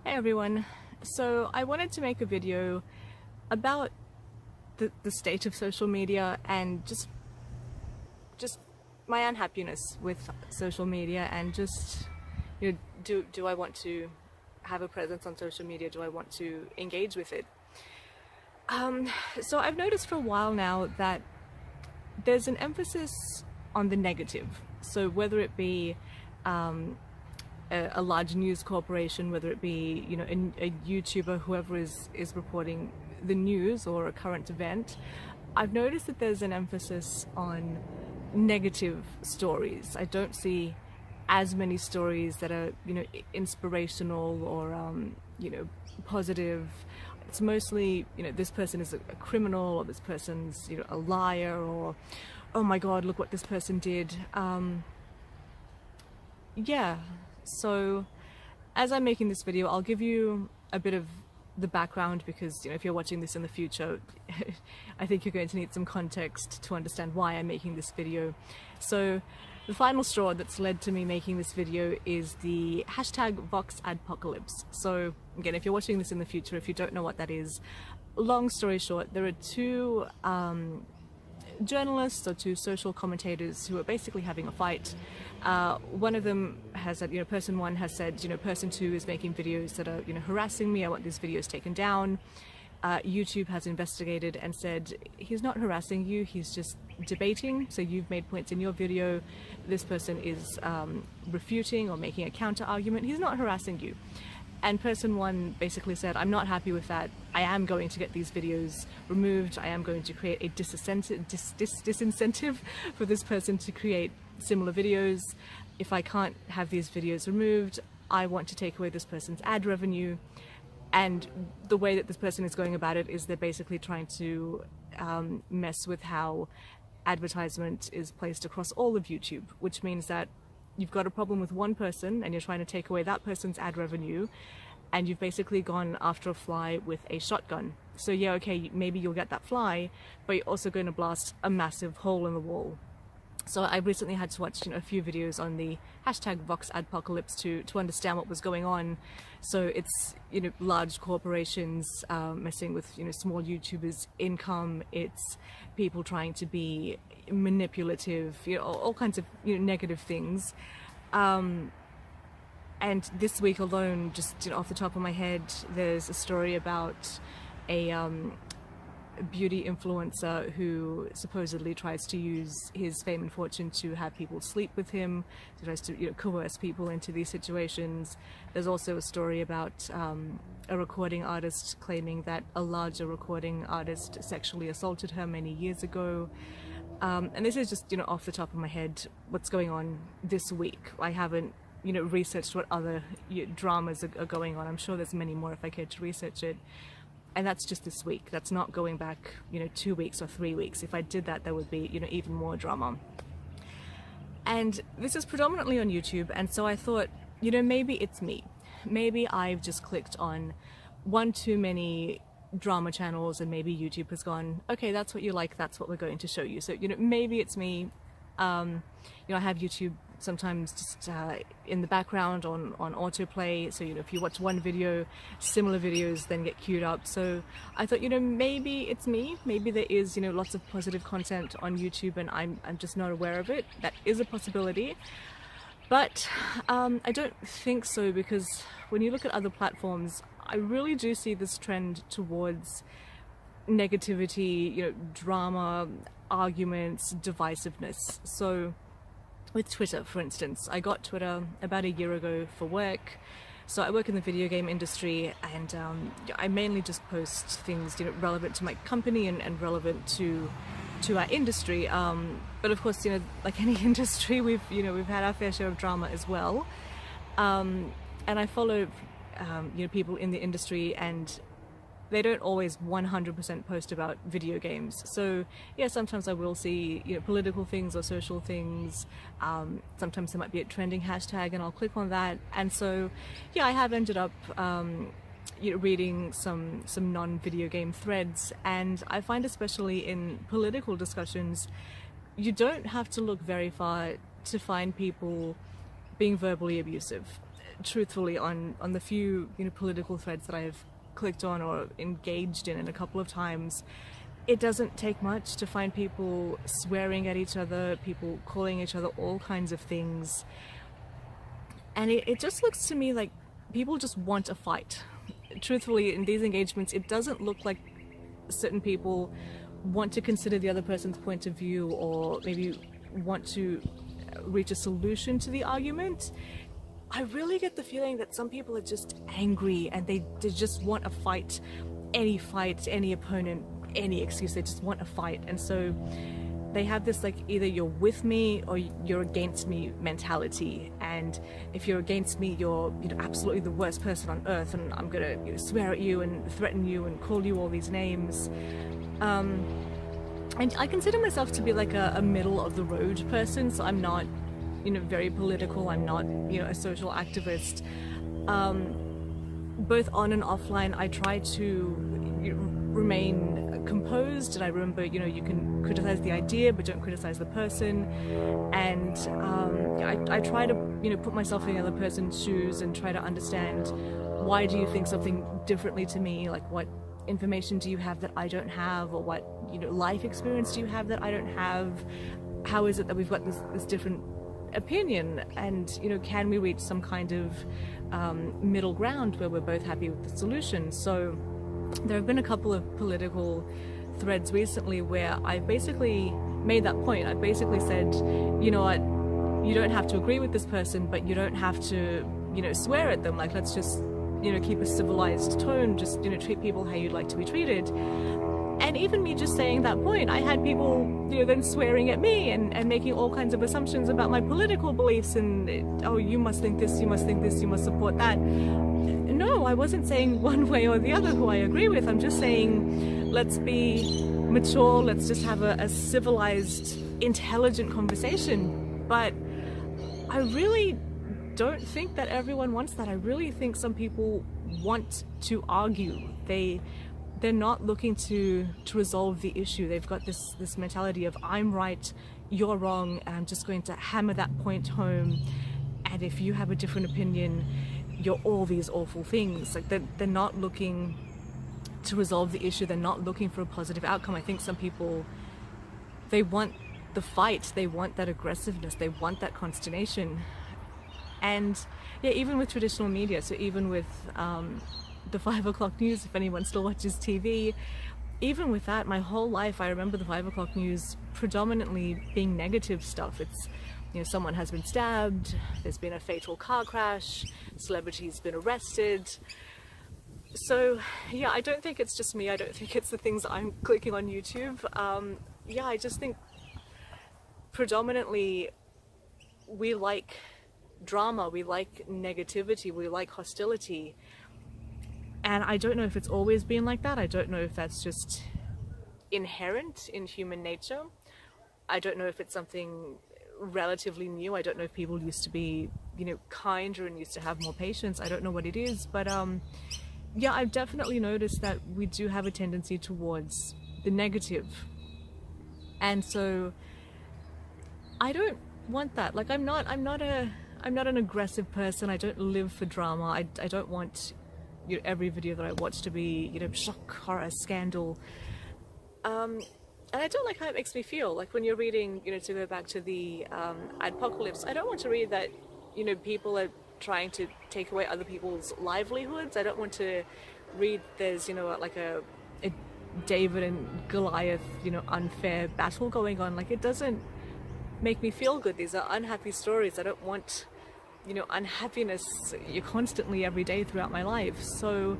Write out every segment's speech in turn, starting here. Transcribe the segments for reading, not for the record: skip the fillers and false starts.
Hey everyone, so I wanted to make a video about the state of social media and just my unhappiness with social media and just, do I want to have a presence on social media? Do I want to engage with it? So I've noticed for a while now that there's an emphasis on the negative. So whether it be a large news corporation, whether it be a YouTuber, whoever is reporting the news or a current event, I've noticed that there's an emphasis on negative stories. I don't see as many stories that are inspirational or positive. It's mostly this person is a criminal, or this person's a liar, or oh my god, look what this person did. Yeah, so as I'm making this video, I'll give you a bit of the background because if you're watching this in the future, I think you're going to need some context to understand why I'm making this video. So the final straw that's led to me making this video is the hashtag Vox Adpocalypse. So again, if you're watching this in the future, if you don't know what that is, long story short, there are two journalists or two social commentators who are basically having a fight. One of them has said, person one has said, person two is making videos that are, harassing me. I want these videos taken down. YouTube has investigated and said, he's not harassing you, he's just debating. So you've made points in your video. This person is refuting or making a counter argument. He's not harassing you. And person one basically said, I'm not happy with that. I am going to get these videos removed. I am going to create a disincentive for this person to create similar videos. If I can't have these videos removed, I want to take away this person's ad revenue. And the way that this person is going about it is they're basically trying to mess with how advertisement is placed across all of YouTube, which means that you've got a problem with one person and you're trying to take away that person's ad revenue, and you've basically gone after a fly with a shotgun. So yeah, okay, maybe you'll get that fly, but you're also going to blast a massive hole in the wall. So I recently had to watch a few videos on the hashtag Vox Adpocalypse to understand what was going on. So it's large corporations messing with small YouTubers' income. It's people trying to be manipulative, all kinds of negative things. And this week alone, just off the top of my head, there's a story about a beauty influencer who supposedly tries to use his fame and fortune to have people sleep with him, he tries to coerce people into these situations. There's also a story about a recording artist claiming that a larger recording artist sexually assaulted her many years ago. And this is just off the top of my head what's going on this week. I haven't researched what other dramas are going on. I'm sure there's many more if I cared to research it. And that's just this week. That's not going back 2 weeks or 3 weeks. If I did that, there would be even more drama. And this is predominantly on YouTube, and so I thought maybe it's me. Maybe I've just clicked on one too many drama channels, and maybe YouTube has gone, okay, that's what you like, that's what we're going to show you. So maybe it's me. I have YouTube sometimes just in the background on autoplay, so if you watch one video, similar videos then get queued up. So I thought maybe it's me, maybe there is lots of positive content on YouTube and I'm just not aware of it. That is a possibility, but I don't think so, because when you look at other platforms, I really do see this trend towards negativity, drama, arguments, divisiveness. So with Twitter, for instance, I got Twitter about a year ago for work. So I work in the video game industry, and I mainly just post things relevant to my company and relevant to our industry. But of course, like any industry, we've had our fair share of drama as well. And I follow people in the industry, and they don't always 100% post about video games. So yeah, sometimes I will see political things or social things. Sometimes there might be a trending hashtag and I'll click on that. And so yeah, I have ended up reading some non-video game threads, and I find especially in political discussions, you don't have to look very far to find people being verbally abusive. truthfully, on the few political threads that I've clicked on or engaged in a couple of times, it doesn't take much to find people swearing at each other, people calling each other all kinds of things. And it just looks to me like people just want a fight. Truthfully, in these engagements, it doesn't look like certain people want to consider the other person's point of view or maybe want to reach a solution to the argument. I really get the feeling that some people are just angry and they just want a fight, any opponent, any excuse. They just want a fight. And so they have this like, either you're with me or you're against me mentality. And if you're against me, you're absolutely the worst person on earth, and I'm gonna swear at you and threaten you and call you all these names. And I consider myself to be like a middle of the road person, so I'm not very political, I'm not a social activist. Both on and offline, I try to remain composed, and I remember you can criticize the idea but don't criticize the person. And I try to put myself in the other person's shoes and try to understand, why do you think something differently to me? Like, what information do you have that I don't have, or what life experience do you have that I don't have? How is it that we've got this different opinion? And can we reach some kind of middle ground where we're both happy with the solution? So there have been a couple of political threads recently where I basically made that point. I basically said, you know what, you don't have to agree with this person, but you don't have to swear at them. Like, let's just keep a civilized tone, just treat people how you'd like to be treated. And even me just saying that point, I had people then swearing at me and making all kinds of assumptions about my political beliefs, and oh, you must think this, you must think this, you must support that. No, I wasn't saying one way or the other who I agree with. I'm just saying, let's be mature, let's just have a civilized, intelligent conversation. But I really don't think that everyone wants that. I really think some people want to argue. They're not looking to resolve the issue. They've got this mentality of, I'm right, you're wrong, and I'm just going to hammer that point home. And if you have a different opinion, you're all these awful things. Like, they're not looking to resolve the issue. They're not looking for a positive outcome. I think some people, they want the fight. They want that aggressiveness. They want that consternation. And yeah, even with traditional media, so even with the 5 o'clock news, if anyone still watches TV, even with that, my whole life I remember the 5 o'clock news predominantly being negative stuff. It's someone has been stabbed, there's been a fatal car crash, celebrity's been arrested. So yeah, I don't think it's just me. I don't think it's the things that I'm clicking on YouTube. Yeah, I just think predominantly we like drama, we like negativity, we like hostility. And I don't know if it's always been like that. I don't know if that's just inherent in human nature. I don't know if it's something relatively new. I don't know if people used to be, kinder and used to have more patience. I don't know what it is, but yeah, I've definitely noticed that we do have a tendency towards the negative. And so I don't want that. Like, I'm not an aggressive person. I don't live for drama. I don't want every video that I watch to be shock, horror, scandal, and I don't like how it makes me feel. Like, when you're reading, to go back to the Adpocalypse, I don't want to read that people are trying to take away other people's livelihoods. I don't want to read there's like a David and Goliath unfair battle going on. Like, it doesn't make me feel good. These are unhappy stories. I don't want unhappiness constantly every day throughout my life. So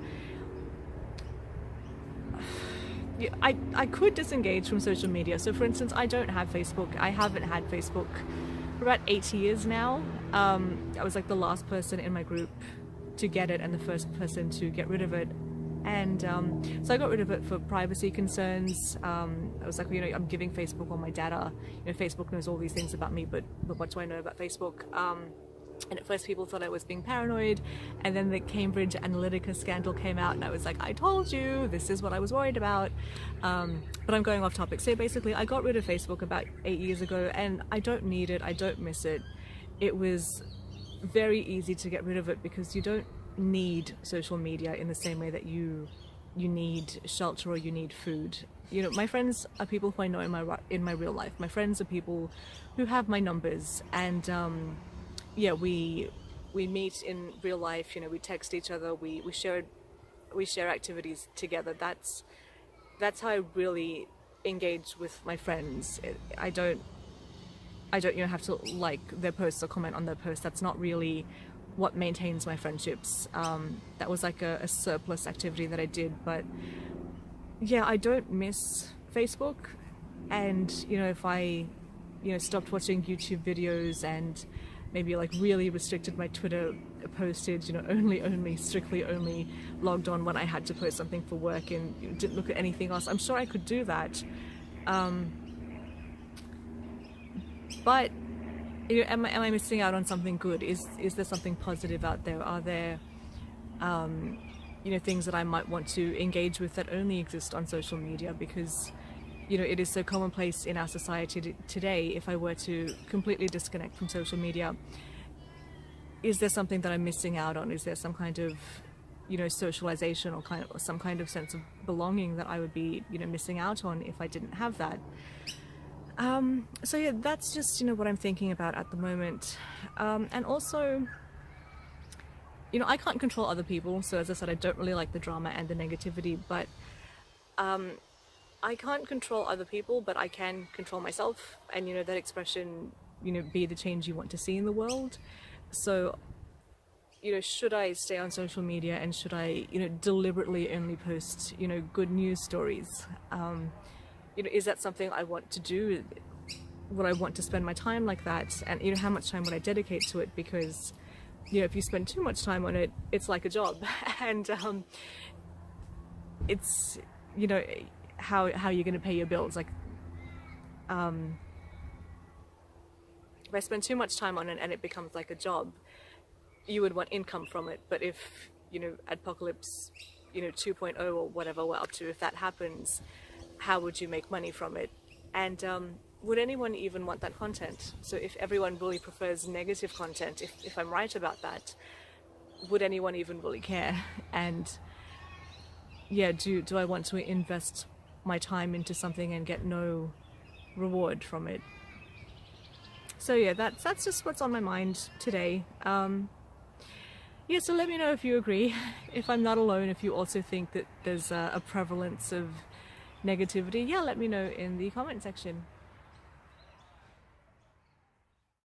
yeah, I could disengage from social media. So for instance, I don't have Facebook. I haven't had Facebook for about 8 years now. I was like the last person in my group to get it and the first person to get rid of it. And so I got rid of it for privacy concerns. I was like, I'm giving Facebook all my data. Facebook knows all these things about me, but what do I know about Facebook? And at first people thought I was being paranoid, and then the Cambridge Analytica scandal came out, and I was like, I told you, this is what I was worried about. But I'm going off topic. So basically, I got rid of Facebook about 8 years ago, and I don't need it. I don't miss it. It was very easy to get rid of it because you don't need social media in the same way that you need shelter or you need food. You know, my friends are people who I know in my real life. My friends are people who have my numbers, and yeah, we meet in real life. You know, we text each other. We share activities together. That's how I really engage with my friends. I don't have to like their posts or comment on their posts. That's not really what maintains my friendships. That was like a surplus activity that I did, but yeah, I don't miss Facebook. And you know, if I stopped watching YouTube videos and maybe like really restricted my Twitter postage, only strictly only logged on when I had to post something for work and didn't look at anything else, I'm sure I could do that. But am I missing out on something good? Is there something positive out there? Are there things that I might want to engage with that only exist on social media? Because it is so commonplace in our society today. If I were to completely disconnect from social media, is there something that I'm missing out on? Is there some kind of socialization or some kind of sense of belonging that I would be missing out on if I didn't have that? So yeah, that's just what I'm thinking about at the moment. And also, I can't control other people, so as I said, I don't really like the drama and the negativity, but I can't control other people, but I can control myself. And that expression, be the change you want to see in the world. So should I stay on social media, and should I deliberately only post good news stories? Is that something I want to do? Would I want to spend my time like that? And how much time would I dedicate to it? Because if you spend too much time on it, it's like a job. And it's how you're going to pay your bills. Like if I spend too much time on it and it becomes like a job, you would want income from it. But if Adpocalypse 2.0 or whatever we're up to, if that happens, how would you make money from it? And would anyone even want that content? So if everyone really prefers negative content, if I'm right about that, would anyone even really care? And yeah, do I want to invest my time into something and get no reward from it? So yeah, that's just what's on my mind today. Yeah, so let me know if you agree, if I'm not alone, if you also think that there's a prevalence of negativity. Yeah, let me know in the comment section.